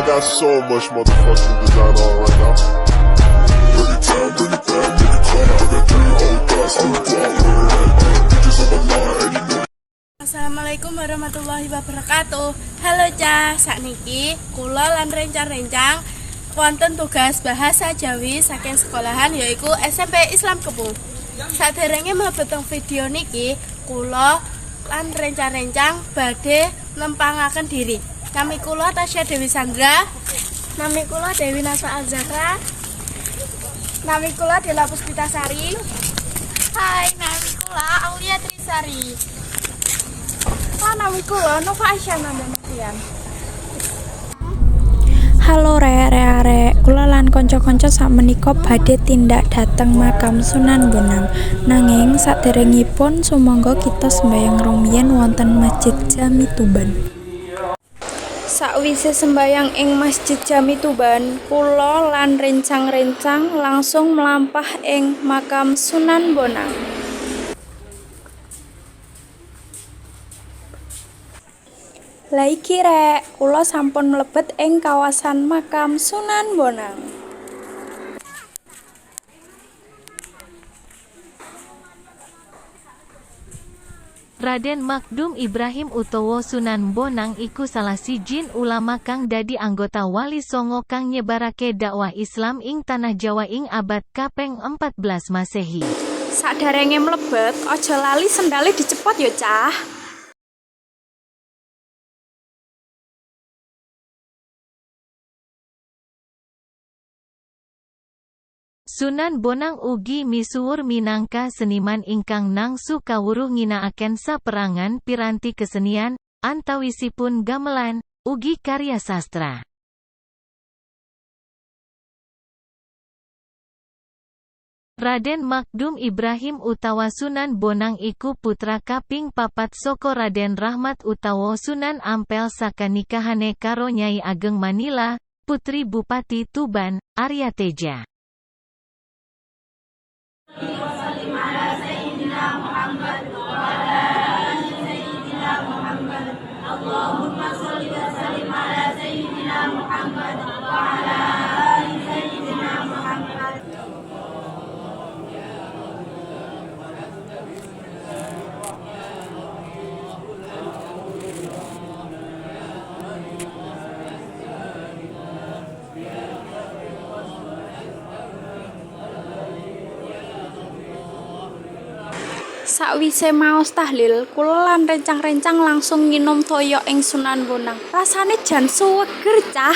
got so much motherfucking design on right now. Bring it down, bring it down, nigga, call out that 3 old guys. I'm the guap, bitches on my line, and you know. Assalamualaikum warahmatullahi wabarakatuh. Halo Cah, sakniki kula lan rencang-rencang wonten tugas bahasa Jawi saking sekolahan yaiku SMP Islam Kepung. Saderenge mlebet video niki, kula lan rencang-rencang badhe nempangaken diri. Nami kula Tasya Dewi Sandra, nami kula Dewi Naswa Al-Zahra, nami kula Dela Puspitasari. Hai, nami kula Aulia Trisari. Nami kula Nova Aisyah Nandamakian. Halo rek, kula lan kanca-kanca sakmenika badhe tindak dhateng makam Sunan Bonang. Nanging saderengipun sumangga kita sembayang rumiyin wonten Masjid Jami Tuban. Sakwise sembayang ing Masjid Jami Tuban, kula lan rencang-rencang langsung mlampah ing makam Sunan Bonang. Lah iki rek, kula sampun mlebet ing kawasan makam Sunan Bonang. Raden Makdum Ibrahim utawa Sunan Bonang iku salah sijin ulama kang dadi anggota Wali Songo kang nyebarake dakwah Islam ing tanah Jawa ing abad kaping 14 Masehi. Saderenge mlebet, aja lali sendale dicepot ya, Cah. Sunan Bonang ugi misuwur minangka seniman ingkang nangsu kawruh nginakaken saperangan piranti kesenian, antawisipun gamelan, ugi karya sastra. Raden Makdum Ibrahim utawa Sunan Bonang iku putra kaping 4 saka Raden Rahmat utawa Sunan Ampel saka nikahane karo Nyai Ageng Manila, putri Bupati Tuban, Arya Teja. Sakwise maos tahlil, kula lan rencang-rencang langsung nginum toyo ing Sunan Bonang. Rasane jan suweger, Cah.